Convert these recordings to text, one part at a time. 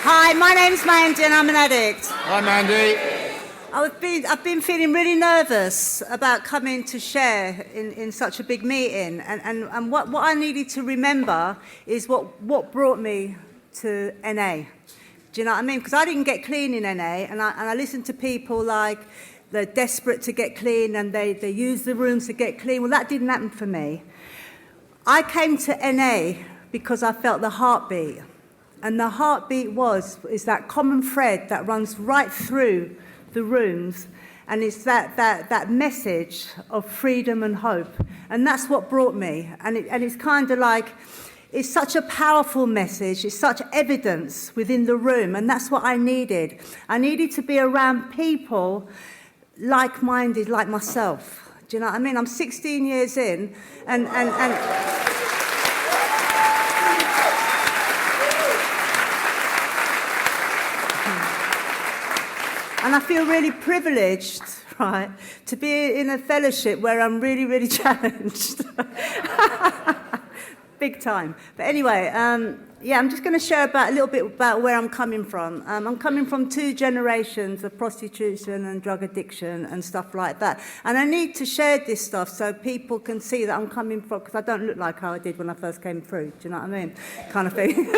Hi, my name's Mandy and I'm an addict. Hi, Mandy. I've been feeling really nervous about coming to share in such a big meeting, and what I needed to remember is what brought me to NA. Do you know what I mean? Because I didn't get clean in NA, and I listened to people like they're desperate to get clean and they use the rooms to get clean. Well, that didn't happen for me. I came to NA because I felt the heartbeat. And the heartbeat is that common thread that runs right through the rooms, and it's that message of freedom and hope. And that's what brought me. And it's kind of like, it's such a powerful message, it's such evidence within the room, and that's what I needed. I needed to be around people like-minded, like myself. Do you know what I mean? I'm 16 years in, and I feel really privileged, right, to be in a fellowship where I'm really, really challenged. Big time. But anyway, I'm just going to share a little bit about where I'm coming from. I'm coming from 2 generations of prostitution and drug addiction and stuff like that. And I need to share this stuff so people can see that I'm coming from, because I don't look like how I did when I first came through. Do you know what I mean? Kind of thing.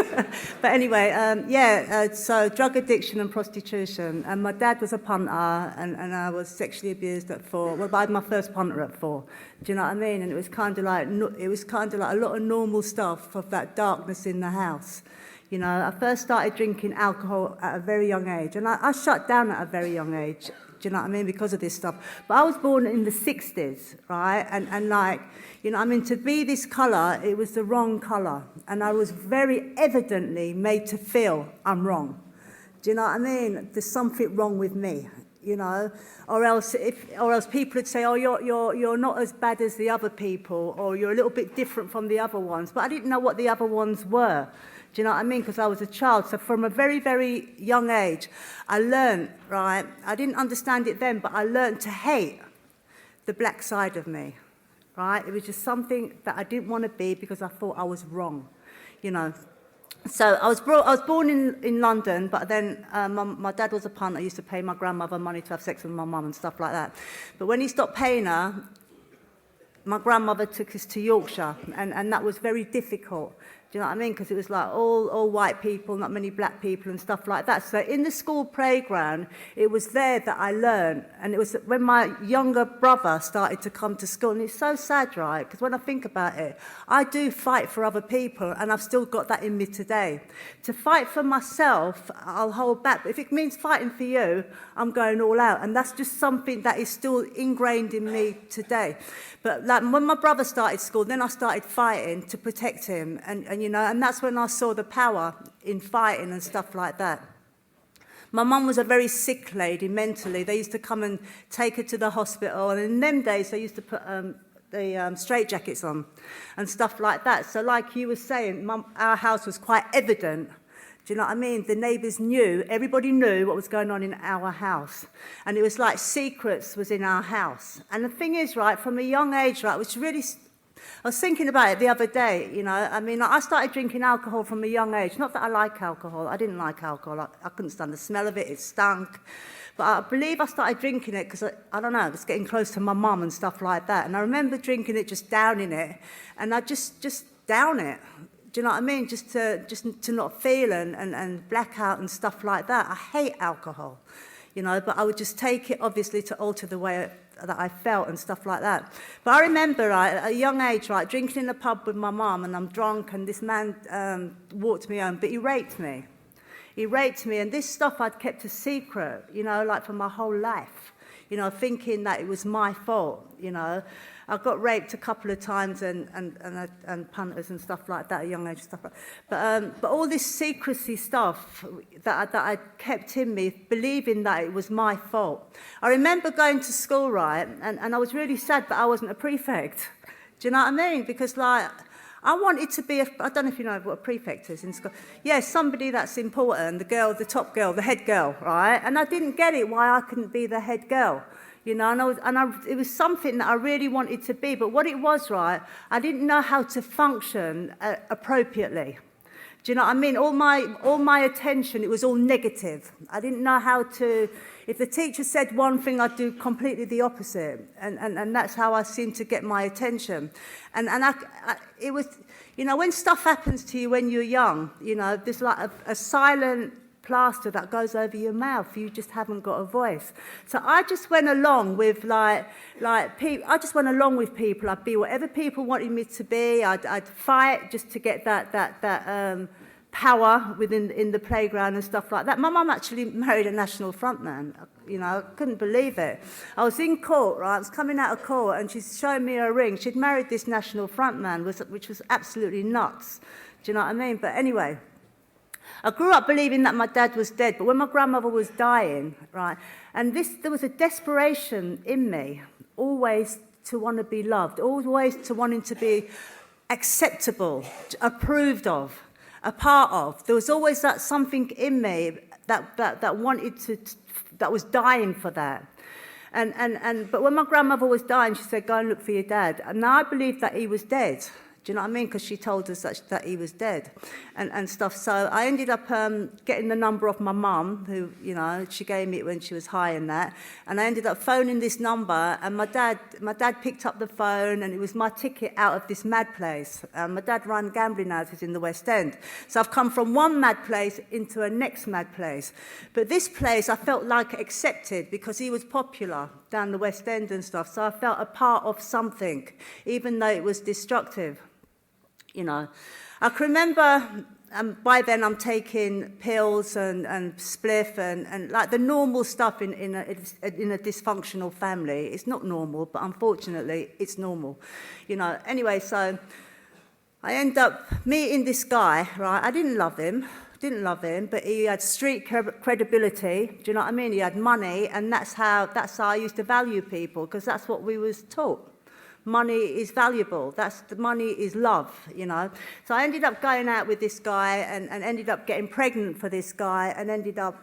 But anyway, so drug addiction and prostitution. And my dad was a punter, and I was sexually abused at 4. Well, I had my first punter at 4. Do you know what I mean? And it was kind of like a lot of normal stuff of that darkness in the house. You know, I first started drinking alcohol at a very young age, and I shut down at a very young age. Do you know what I mean? Because of this stuff. But I was born in the 60s, right? And like, you know, I mean, to be this colour, it was the wrong colour, and I was very evidently made to feel I'm wrong. Do you know what I mean? There's something wrong with me. You know, or else people would say, oh, you're not as bad as the other people, or you're a little bit different from the other ones. But I didn't know what the other ones were. Do you know what I mean? Because I was a child. So from a very, very young age, I learned, right? I didn't understand it then, but I learned to hate the black side of me, right? It was just something that I didn't want to be because I thought I was wrong, you know. So I was born in London, but then my dad was a punter. I used to pay my grandmother money to have sex with my mum and stuff like that. But when he stopped paying her, my grandmother took us to Yorkshire, and that was very difficult. Do you know what I mean? Because it was like all white people, not many black people and stuff like that. So in the school playground, it was there that I learned. And it was when my younger brother started to come to school. And it's so sad, right? Because when I think about it, I do fight for other people, and I've still got that in me today. To fight for myself, I'll hold back. But if it means fighting for you, I'm going all out. And that's just something that is still ingrained in me today. But like when my brother started school, then I started fighting to protect him, and you know, and that's when I saw the power in fighting and stuff like that. My mum was a very sick lady mentally. They used to come and take her to the hospital, and in them days they used to put the straitjackets on and stuff like that. So like you were saying, our house was quite evident. Do you know what I mean? The neighbours knew, everybody knew what was going on in our house. And it was like secrets was in our house. And the thing is, right, from a young age, right, which really, I was thinking about it the other day, you know, I mean, I started drinking alcohol from a young age. Not that I like alcohol, I didn't like alcohol, I couldn't stand the smell of it, it stunk. But I believe I started drinking it because, I don't know, it was getting close to my mum and stuff like that. And I remember drinking it, just downing it, and I just down it. Do you know what I mean? Just to not feel and black out and stuff like that. I hate alcohol, you know, but I would just take it, obviously, to alter the way that I felt and stuff like that. But I remember, right, at a young age, right, drinking in a pub with my mum, and I'm drunk, and this man walked me home, but he raped me. He raped me, and this stuff I'd kept a secret, you know, like for my whole life, you know, thinking that it was my fault, you know. I got raped a couple of times and punters and stuff like that at a young age, stuff like that. But all this secrecy stuff that I kept in me, believing that it was my fault. I remember going to school, right, and I was really sad that I wasn't a prefect. Do you know what I mean? Because, like, I wanted to be, I don't know if you know what a prefect is in school. Yeah, somebody that's important, the girl, the top girl, the head girl, right? And I didn't get it why I couldn't be the head girl. You know, it was something that I really wanted to be. But what it was, right, I didn't know how to function appropriately. Do you know what I mean? All my attention, it was all negative. I didn't know how to, if the teacher said one thing, I'd do completely the opposite. And that's how I seemed to get my attention. And it was, you know, when stuff happens to you when you're young, you know, there's like a silent plaster that goes over your mouth. You just haven't got a voice. So I just went along with people. I just went along with people. I'd be whatever people wanted me to be. I'd fight just to get that power in the playground and stuff like that. My mum actually married a National Front man. You know, I couldn't believe it. I was in court, right? I was coming out of court, and she's showing me her ring. She'd married this National Front man, which was absolutely nuts. Do you know what I mean? But anyway, I grew up believing that my dad was dead, but when my grandmother was dying, right, and there was a desperation in me, always to want to be loved, always to wanting to be acceptable, approved of, a part of. There was always that something in me that wanted to, that was dying for that. But when my grandmother was dying, she said, "Go and look for your dad." And I believed that he was dead. Do you know what I mean? Because she told us that he was dead and stuff. So I ended up getting the number off my mum, who, you know, she gave me it when she was high and that. And I ended up phoning this number, and my dad picked up the phone, and it was my ticket out of this mad place. My dad ran gambling houses in the West End. So I've come from one mad place into a next mad place. But this place I felt like accepted because he was popular down the West End and stuff. So I felt a part of something, even though it was destructive. You know, I can remember by then I'm taking pills and spliff and like the normal stuff in a dysfunctional family. It's not normal, but unfortunately it's normal. You know, anyway, so I end up meeting this guy, right? I didn't love him, but he had street credibility. Do you know what I mean? He had money, and that's how I used to value people, because that's what we was taught. Money is valuable. The money is love, you know. So I ended up going out with this guy and ended up getting pregnant for this guy and ended up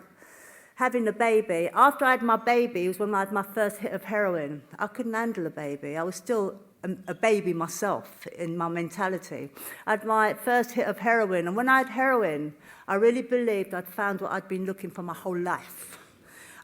having a baby. After I had my baby, it was when I had my first hit of heroin. I couldn't handle a baby. I was still a baby myself in my mentality. I had my first hit of heroin, and when I had heroin, I really believed I'd found what I'd been looking for my whole life.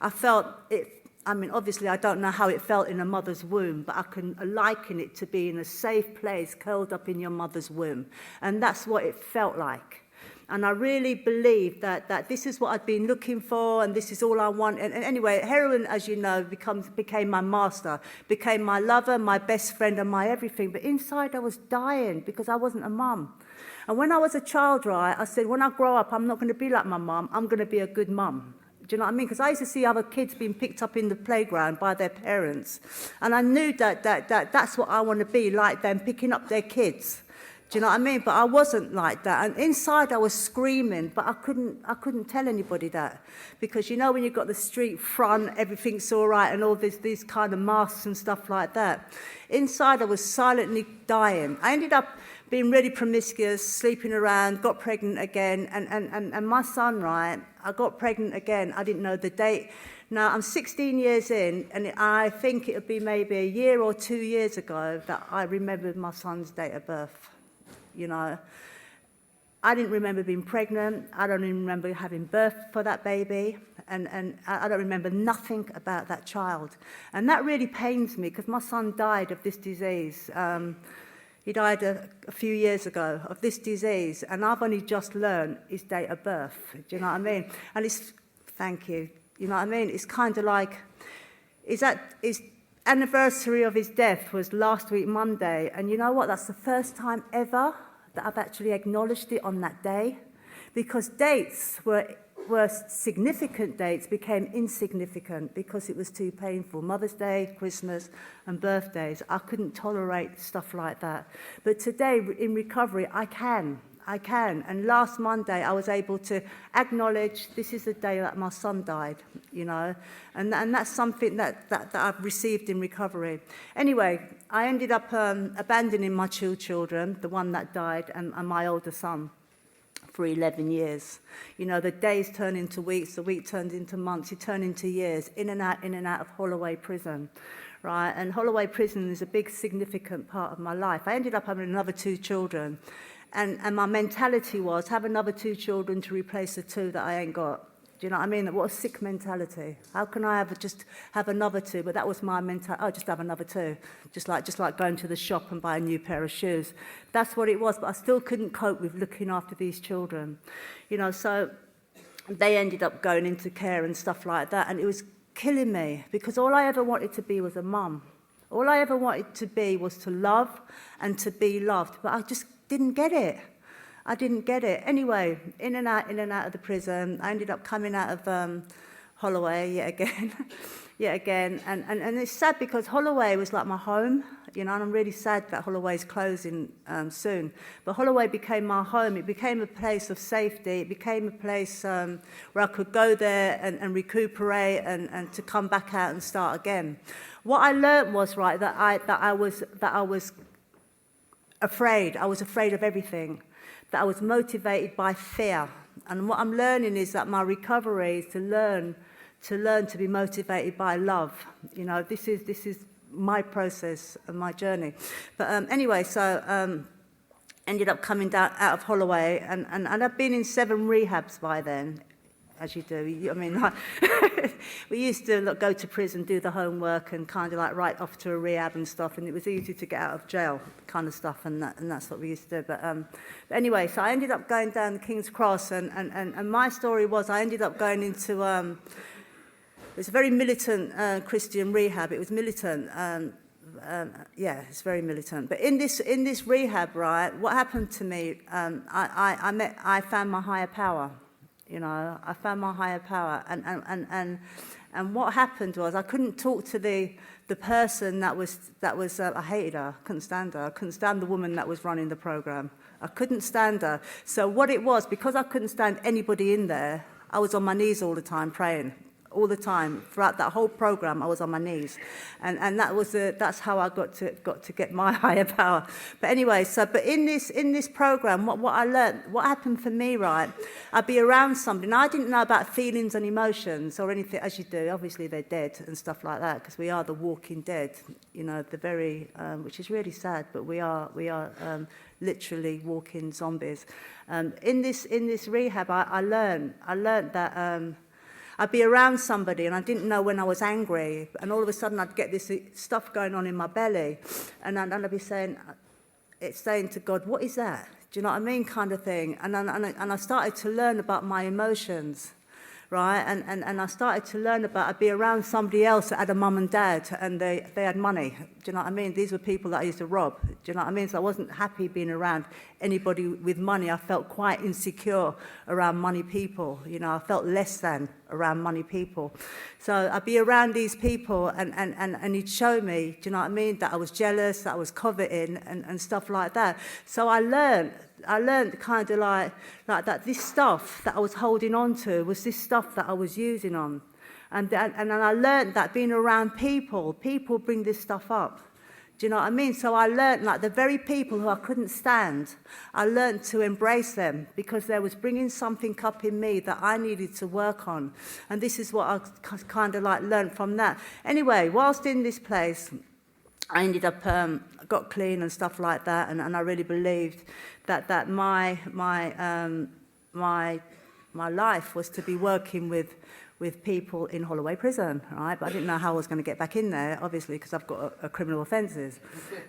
I felt it. I mean, obviously, I don't know how it felt in a mother's womb, but I can liken it to being in a safe place, curled up in your mother's womb. And that's what it felt like. And I really believed that this is what I'd been looking for, and this is all I want. And anyway, heroin, as you know, became my master, became my lover, my best friend, and my everything. But inside, I was dying because I wasn't a mum. And when I was a child, right, I said, when I grow up, I'm not going to be like my mum. I'm going to be a good mum. Do you know what I mean? Because I used to see other kids being picked up in the playground by their parents. And I knew that's what I want to be, like them, picking up their kids. Do you know what I mean? But I wasn't like that. And inside I was screaming, but I couldn't tell anybody that. Because you know when you've got the street front, everything's all right, and all these kind of masks and stuff like that. Inside I was silently dying. I ended up being really promiscuous, sleeping around, got pregnant again, and my son, right, I got pregnant again. I didn't know the date. Now, I'm 16 years in, and I think it would be maybe a year or 2 years ago that I remembered my son's date of birth. You know, I didn't remember being pregnant. I don't even remember having birth for that baby, and I don't remember nothing about that child. And that really pains me, because my son died of this disease. He died a few years ago of this disease, and I've only just learned his date of birth. Do you know what I mean? And thank you. You know what I mean? It's kind of like, his anniversary of his death was last week, Monday, and you know what? That's the first time ever that I've actually acknowledged it on that day, because dates were significant dates became insignificant because it was too painful. Mother's Day, Christmas, and birthdays. I couldn't tolerate stuff like that. But today, in recovery, I can. And last Monday, I was able to acknowledge this is the day that my son died, you know. And that's something that I've received in recovery. Anyway, I ended up abandoning my two children, the one that died and my older son, for 11 years. You know, the days turned into weeks, the week turned into months, it turned into years, in and out of Holloway Prison, right? And Holloway Prison is a big, significant part of my life. I ended up having another two children. And my mentality was, have another 2 children to replace the 2 that I ain't got. Do you know what I mean? What a sick mentality. How can I just have another 2? But that was my mentality. Oh, just have another 2. Just like going to the shop and buy a new pair of shoes. That's what it was. But I still couldn't cope with looking after these children. You know, so they ended up going into care and stuff like that. And it was killing me because all I ever wanted to be was a mum. All I ever wanted to be was to love and to be loved. But I just didn't get it. I didn't get it. Anyway, in and out of the prison. I ended up coming out of Holloway yet again. And it's sad because Holloway was like my home, you know, and I'm really sad that Holloway's closing soon. But Holloway became my home. It became a place of safety. It became a place where I could go there and recuperate and to come back out and start again. What I learned was, right, that I was afraid. I was afraid of everything. That I was motivated by fear. And what I'm learning is that my recovery is to learn to be motivated by love. You know, this is my process and my journey. But anyway, so ended up coming out of Holloway, and I've been in 7 rehabs by then, as you do. I mean, like, we used to go to prison, do the homework, and kind of like right off to a rehab and stuff, and it was easy to get out of jail, kind of stuff, and that's what we used to do. But anyway, so I ended up going down the King's Cross, and my story was I ended up going into it was a very militant Christian rehab. It was militant. Yeah, it's very militant. But in this rehab, right, what happened to me? I found my higher power. You know, I found my higher power, and what happened was I couldn't talk to the person that was I hated her. I couldn't stand her. I couldn't stand the woman that was running the program. I couldn't stand her. So what it was, because I couldn't stand anybody in there, I was on my knees all the time praying. All the time throughout that whole program, I was on my knees, and that's how I got to get my higher power. But anyway, but in this program, what I learned, what happened for me, right? I'd be around somebody, and I didn't know about feelings and emotions or anything, as you do. Obviously, they're dead and stuff like that because we are the walking dead. You know, the very, which is really sad, but we are literally walking zombies. In this rehab, I learned that. I'd be around somebody and I didn't know when I was angry, and all of a sudden I'd get this stuff going on in my belly, and I'd be saying to God, what is that? Do you know what I mean, kind of thing. And I started to learn about my emotions, right? And I started to learn about, I'd be around somebody else that had a mum and dad, and they had money. Do you know what I mean? These were people that I used to rob. Do you know what I mean? So I wasn't happy being around anybody with money. I felt quite insecure around money people. You know, I felt less than around money people. So I'd be around these people, and he'd show me, do you know what I mean, that I was jealous, that I was coveting, and stuff like that. So I learned kind of like that this stuff that I was holding on to was this stuff that I was using on. And I learned that being around people bring this stuff up. Do you know what I mean? So I learned, like, the very people who I couldn't stand, I learned to embrace them because they was bringing something up in me that I needed to work on. And this is what I kind of like learned from that. Anyway, whilst in this place, I ended up, got clean and stuff like that, and I really believed that my life was to be working with people in Holloway prison, right? But I didn't know how I was going to get back in there, obviously, because I've got criminal offences.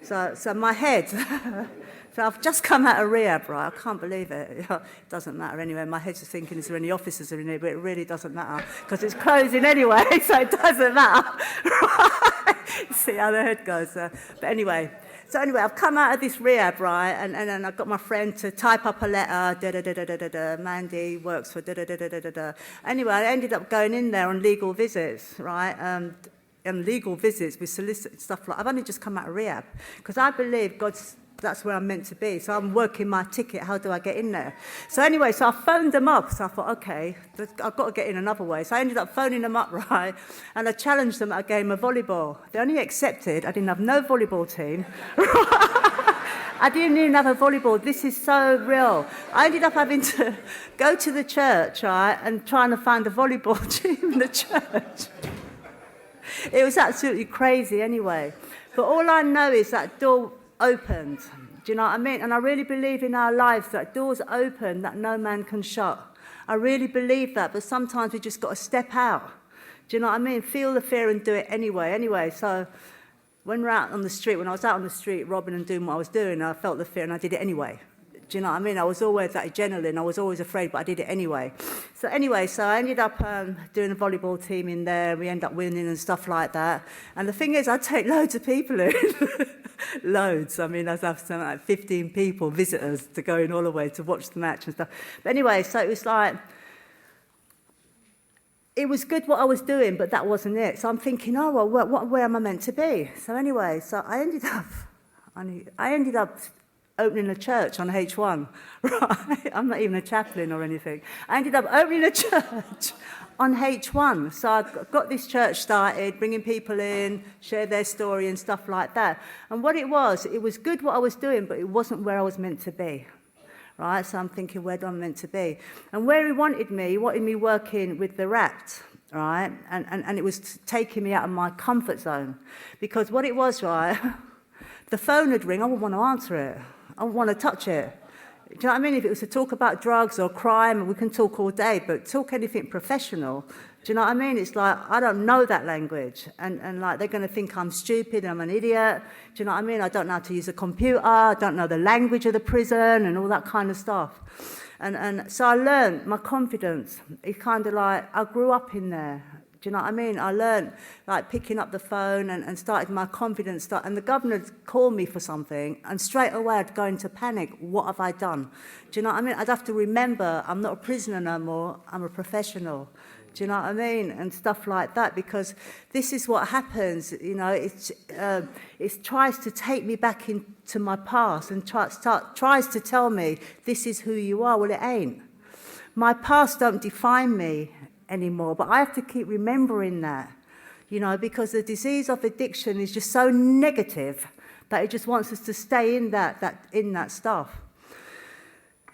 So my head, so I've just come out of rehab, right? I can't believe it. It doesn't matter anyway. My head's just thinking, is there any officers in here? But it really doesn't matter, because it's closing anyway, so it doesn't matter. Right? See how the head goes. But anyway, I've come out of this rehab, right, and I've got my friend to type up a letter, Mandy works for da-da-da-da-da-da. Anyway, I ended up going in there on legal visits, right, and legal visits with solicit stuff like. I've only just come out of rehab, because I believe that's where I'm meant to be. So I'm working my ticket. How do I get in there? So anyway, so I phoned them up. So I thought, okay, I've got to get in another way. So I ended up phoning them up, right? And I challenged them at a game of volleyball. They only accepted. I didn't have no volleyball team. I didn't even have a volleyball. This is so real. I ended up having to go to the church, right, and trying to find a volleyball team in the church. It was absolutely crazy anyway. But all I know is that door opened. Do you know what I mean? And I really believe in our lives that doors open that no man can shut. I really believe that, but sometimes we just got to step out. Do you know what I mean? Feel the fear and do it anyway. So when we're out on the street, when I was out on the street robbing and doing what I was doing, I felt the fear and I did it anyway. Do you know what I mean? I was always that adrenaline. I was always afraid, but I did it anyway. So I ended up doing a volleyball team in there. We ended up winning and stuff like that. And the thing is, I take loads of people in. Loads. I mean, I'd have something like 15 people, visitors, to go in all the way to watch the match and stuff. But anyway, so it was like, it was good what I was doing, but that wasn't it. So I'm thinking, oh, well, where am I meant to be? So anyway, so I ended up opening a church on H1, right? I'm not even a chaplain or anything. I ended up opening a church on H1. So I got this church started, bringing people in, share their story and stuff like that. And what it was good what I was doing, but it wasn't where I was meant to be, right? So I'm thinking, where do I meant to be? And where he wanted me working with the Rapt, right? And it was taking me out of my comfort zone. Because what it was, right, the phone would ring, I wouldn't want to answer it. I wouldn't want to touch it. Do you know what I mean? If it was to talk about drugs or crime, we can talk all day, but talk anything professional, do you know what I mean? It's like, I don't know that language. And like, they're going to think I'm stupid, I'm an idiot. Do you know what I mean? I don't know how to use a computer. I don't know the language of the prison and all that kind of stuff. And so I learned my confidence. It's kind of like, I grew up in there. Do you know what I mean? I learned, like, picking up the phone and started my confidence. And the governor would call me for something, and straight away I'd go into panic. What have I done? Do you know what I mean? I'd have to remember I'm not a prisoner no more. I'm a professional. Do you know what I mean? And stuff like that, because this is what happens. You know, it tries to take me back into my past and tries to tell me this is who you are. Well, it ain't. My past don't define me anymore, but I have to keep remembering that, you know, because the disease of addiction is just so negative that it just wants us to stay in that stuff.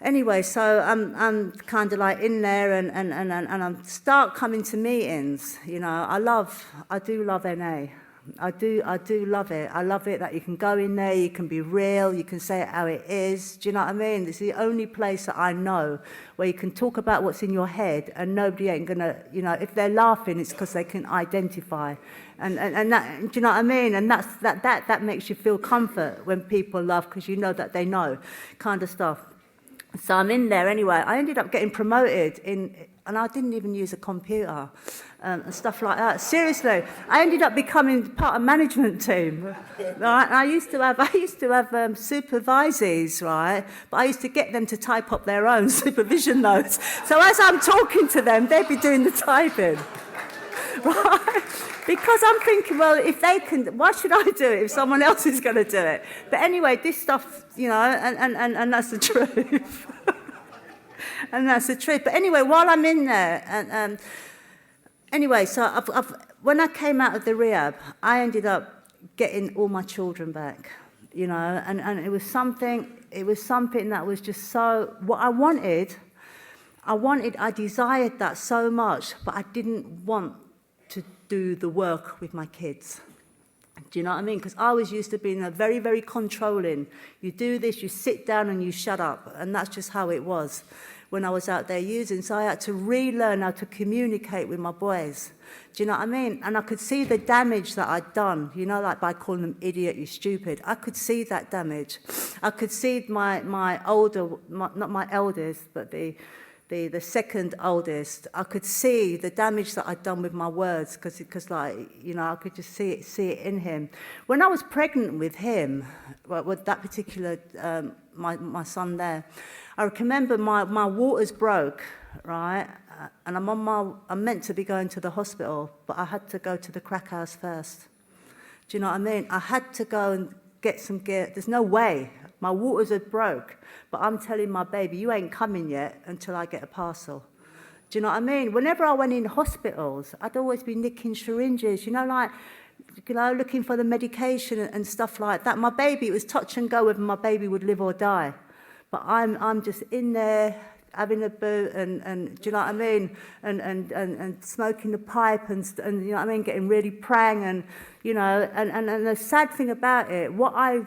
Anyway, so I'm kind of like in there and I start coming to meetings. You know, I do love NA. I do love it. I love it that you can go in there, you can be real, you can say it how it is. Do you know what I mean? It's the only place that I know where you can talk about what's in your head and nobody ain't gonna, you know, if they're laughing, it's because they can identify. And that, do you know what I mean? And that makes you feel comfort when people laugh because you know that they know, kind of stuff. So I'm in there anyway. I ended up getting promoted and I didn't even use a computer and stuff like that. Seriously, I ended up becoming part of management team. Right? And I used to have supervisees, right? But I used to get them to type up their own supervision notes. So as I'm talking to them, they'd be doing the typing. Right? Because I'm thinking, well, if they can, why should I do it if someone else is going to do it? But anyway, this stuff, you know, and that's the truth. And that's the truth. But anyway, while I'm in there, and anyway, so when I came out of the rehab, I ended up getting all my children back, you know, and it was something that was just so, what I desired that so much, but I didn't want to do the work with my kids. Do you know what I mean? Because I was used to being a very, very controlling. You do this, you sit down and you shut up. And that's just how it was when I was out there using. So I had to relearn how to communicate with my boys. Do you know what I mean? And I could see the damage that I'd done, you know, like by calling them idiot, you stupid. I could see that damage. I could see not my eldest, but the second oldest, I could see the damage that I'd done with my words because like, you know, I could just see it in him. When I was pregnant with him, with that particular, my son there, I remember my waters broke, right? And I'm meant to be going to the hospital, but I had to go to the crack house first. Do you know what I mean? I had to go and get some gear. There's no way. My waters had broke, but I'm telling my baby, you ain't coming yet until I get a parcel. Do you know what I mean? Whenever I went in hospitals, I'd always be nicking syringes, you know, like, you know, looking for the medication and stuff like that. My baby, it was touch and go whether my baby would live or die. But I'm just in there having a boot and do you know what I mean? And smoking the pipe and you know what I mean? Getting really prang and, you know, and the sad thing about it, what I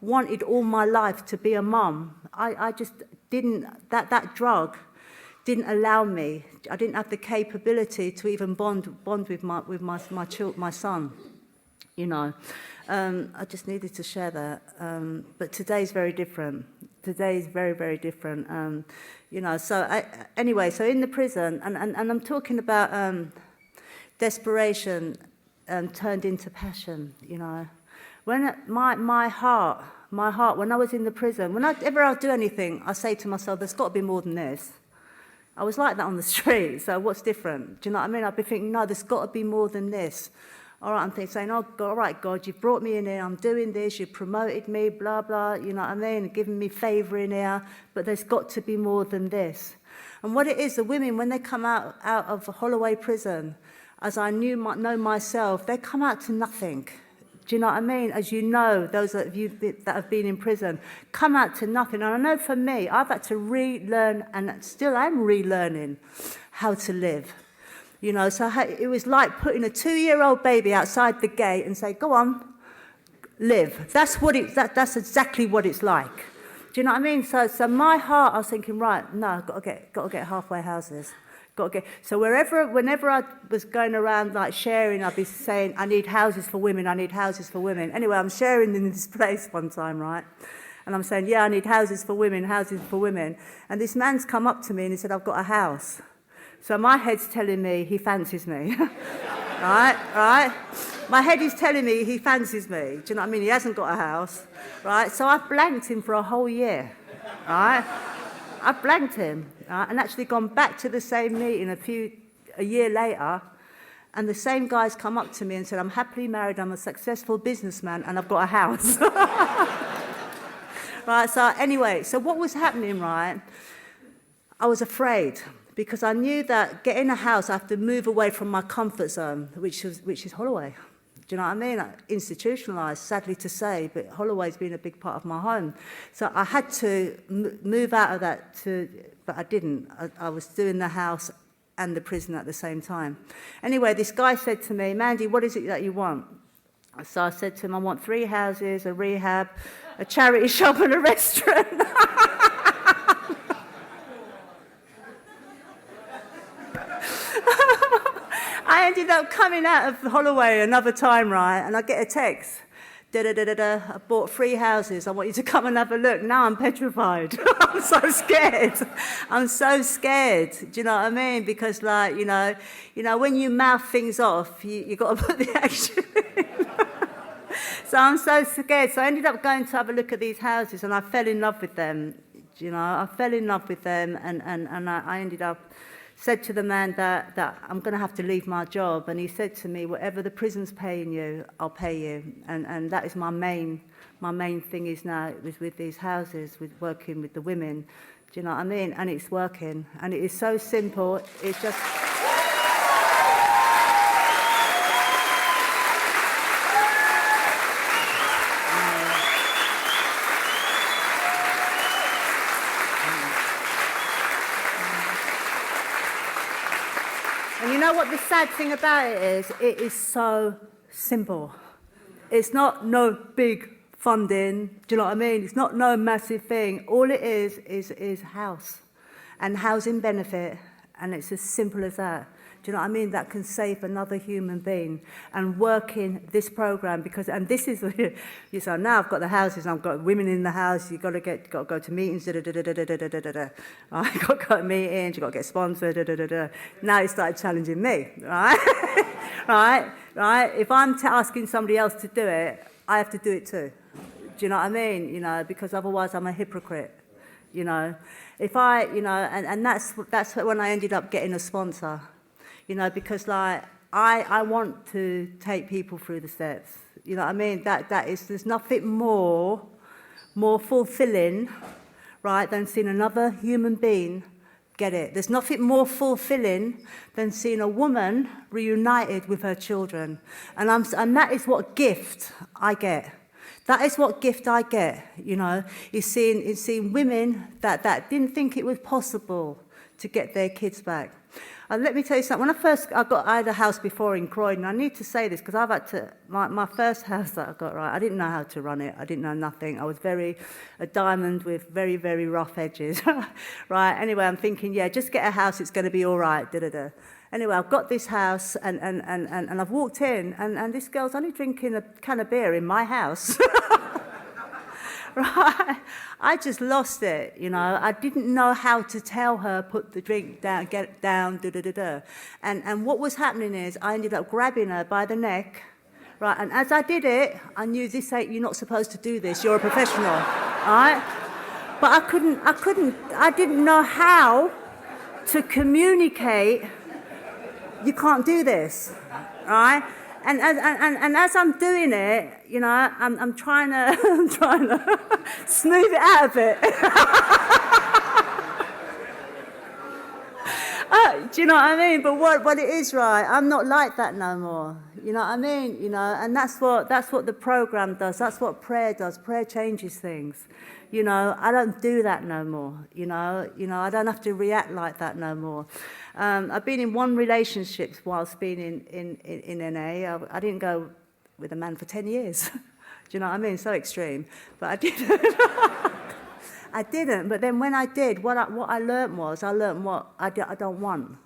wanted all my life to be a mum. I just didn't, that drug didn't allow me. I didn't have the capability to even bond with my son, you know. I just needed to share that. But today's very different. Today's very, very different. You know, so anyway, so in the prison, and I'm talking about desperation turned into passion, you know. When my heart, when I was in the prison, whenever I do anything, I say to myself, there's got to be more than this. I was like that on the street, so what's different? Do you know what I mean? I'd be thinking, no, there's got to be more than this. All right, I'm saying, oh, God, all right, God, you've brought me in here, I'm doing this, you've promoted me, blah, blah, you know what I mean, giving me favour in here, but there's got to be more than this. And what it is, the women, when they come out of Holloway prison, as I know myself, they come out to nothing. Do you know what I mean? As you know, those of you that have been in prison, come out to nothing. And I know for me, I've had to relearn, and still am relearning, how to live. You know, so it was like putting a 2-year-old baby outside the gate and say, go on, live. That's exactly what it's like. Do you know what I mean? So my heart, I was thinking, right, no, I've got to get halfway houses. So whenever I was going around like sharing, I'd be saying, I need houses for women, I need houses for women. Anyway, I'm sharing in this place one time, right? And I'm saying, yeah, I need houses for women, houses for women. And this man's come up to me and he said, I've got a house. So my head's telling me he fancies me, right? My head is telling me he fancies me. Do you know what I mean? He hasn't got a house, right? So I blanked him for a whole year, right? I blanked him, right? And actually gone back to the same meeting a year later, and the same guy's come up to me and said, I'm happily married, I'm a successful businessman, and I've got a house. Right, so anyway, so what was happening, right? I was afraid, because I knew that getting a house, I have to move away from my comfort zone, which is Holloway. Do you know what I mean? Institutionalised, sadly to say, but Holloway's been a big part of my home. So I had to move out of that, but I didn't. I was doing the house and the prison at the same time. Anyway, this guy said to me, Mandy, what is it that you want? So I said to him, I want 3 houses, a rehab, a charity shop and a restaurant. I ended up coming out of Holloway another time, right? And I get a text. I bought 3 houses. I want you to come and have a look. Now I'm petrified. I'm so scared. I'm so scared. Do you know what I mean? Because, like, you know, when you mouth things off, you got to put the action in. So I'm so scared. So I ended up going to have a look at these houses, and I fell in love with them. You know, I fell in love with them, and I ended up said to the man that I'm going to have to leave my job, and he said to me, whatever the prison's paying you, I'll pay you, and that is my main thing is now with these houses, with working with the women. Do you know what I mean? And it's working, and it is so simple. It's just. And you know what the sad thing about it is so simple. It's not no big funding, do you know what I mean? It's not no massive thing. All it is house and housing benefit, and it's as simple as that. Do you know what I mean? That can save another human being. And working this program, and this is, you say, now I've got the houses, I've got women in the house, you've got to go to meetings, I've got to go to meetings, you've got to get sponsored, Now he started challenging me, right? right? If I'm asking somebody else to do it, I have to do it too. Do you know what I mean? You know, because otherwise I'm a hypocrite. You know, if I, you know, and that's when I ended up getting a sponsor. You know, because like I want to take people through the steps. You know what I mean? There's nothing more fulfilling, right, than seeing another human being get it. There's nothing more fulfilling than seeing a woman reunited with her children. And that is what gift I get. That is what gift I get, you know, is seeing women that didn't think it was possible to get their kids back. Let me tell you something. When I had a house before in Croydon. I need to say this because I've had to. My first house that I got, right, I didn't know how to run it. I didn't know nothing. I was a diamond with very, very rough edges, right? Anyway, I'm thinking, yeah, just get a house. It's going to be all right. Da da da. Anyway, I've got this house, and I've walked in, and this girl's only drinking a can of beer in my house. Right? I just lost it, you know. I didn't know how to tell her, put the drink down, get it down, da-da-da-da. And what was happening is I ended up grabbing her by the neck, right? And as I did it, I knew you're not supposed to do this, you're a professional, right? But I didn't know how to communicate, you can't do this, right? And as I'm doing it, you know, I'm trying to smooth it out a bit. Do you know what I mean? But what it is, right? I'm not like that no more. You know what I mean? You know, and that's what the program does. That's what prayer does. Prayer changes things. You know, I don't do that no more. You know, I don't have to react like that no more. I've been in one relationship whilst being in NA. I didn't go with a man for 10 years. Do you know what I mean? So extreme. But I didn't. I didn't. But then when I did, what I learned what I don't want.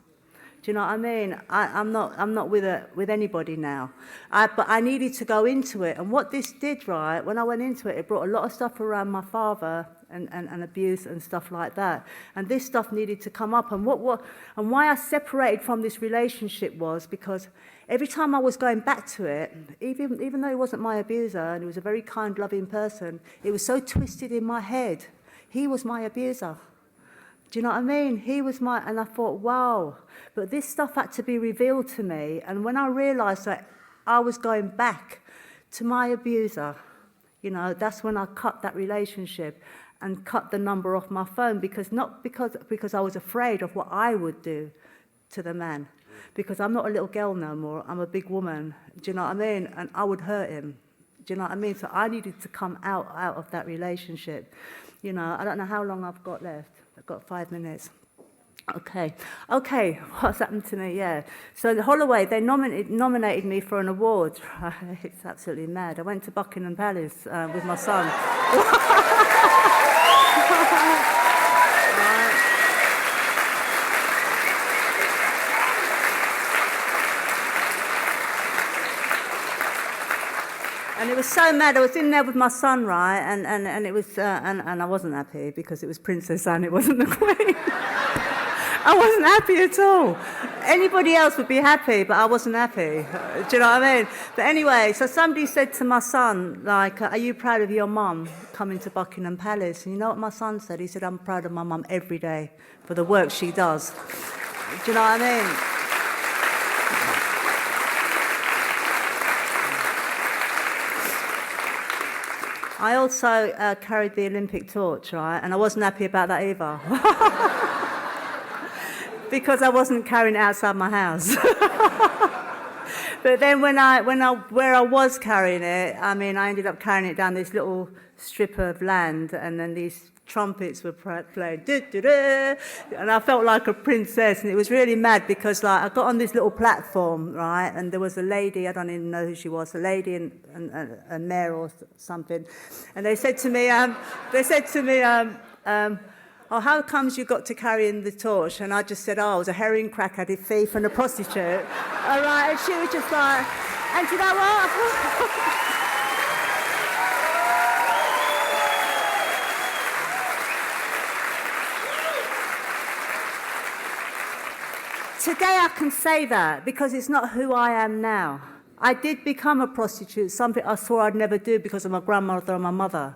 Do you know what I mean? I'm not with anybody now. But I needed to go into it. And what this did, right, when I went into it, it brought a lot of stuff around my father and abuse and stuff like that. And this stuff needed to come up. And why I separated from this relationship was because every time I was going back to it, even though he wasn't my abuser and he was a very kind, loving person, it was so twisted in my head. He was my abuser. Do you know what I mean? He was and I thought, wow. But this stuff had to be revealed to me. And when I realised that I was going back to my abuser, you know, that's when I cut that relationship and cut the number off my phone because I was afraid of what I would do to the man. Because I'm not a little girl no more. I'm a big woman. Do you know what I mean? And I would hurt him. Do you know what I mean? So I needed to come out of that relationship. You know, I don't know how long I've got left. I've got 5 minutes. Okay, what's happened to me? Yeah. So Holloway, they nominated me for an award. It's absolutely mad. I went to Buckingham Palace with my son. And it was so mad. I was in there with my son, right? And it was, and I wasn't happy because it was Princess Anne, it wasn't the Queen. I wasn't happy at all. Anybody else would be happy, but I wasn't happy. Do you know what I mean? But anyway, so somebody said to my son, like, are you proud of your mum coming to Buckingham Palace? And you know what my son said? He said, I'm proud of my mum every day for the work she does. Do you know what I mean? I also carried the Olympic torch, right? And I wasn't happy about that either. Because I wasn't carrying it outside my house. But then where I was carrying it, I mean, I ended up carrying it down this little strip of land, and then these trumpets were playing, and I felt like a princess, and it was really mad because, like, I got on this little platform, right, and there was a lady, I don't even know who she was, a lady and a mayor or something, and they said to me, oh, how comes you got to carry in the torch? And I just said, oh, I was a heroin crack addict, thief, and a prostitute. All right, and she was just like, and you know what? Today I can say that because it's not who I am now. I did become a prostitute, something I swore I'd never do because of my grandmother and my mother.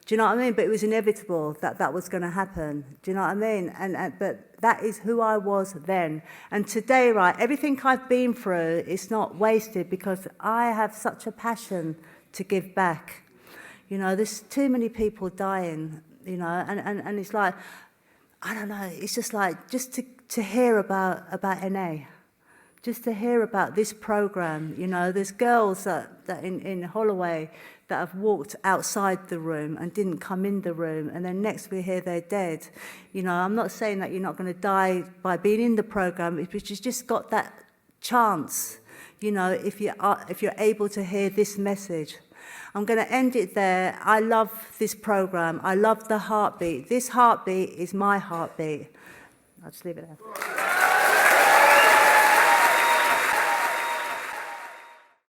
Do you know what I mean? But it was inevitable that was going to happen. Do you know what I mean? But that is who I was then. And today, right, everything I've been through is not wasted because I have such a passion to give back. You know, there's too many people dying, you know, and it's like, I don't know, it's just like, just to hear about NA, just to hear about this program. You know, there's girls that in Holloway that have walked outside the room and didn't come in the room, and then next we hear they're dead. You know, I'm not saying that you're not going to die by being in the program, but you've just got that chance, you know, if you're able to hear this message. I'm going to end it there. I love this program. I love the heartbeat. This heartbeat is my heartbeat. I'll just leave it there.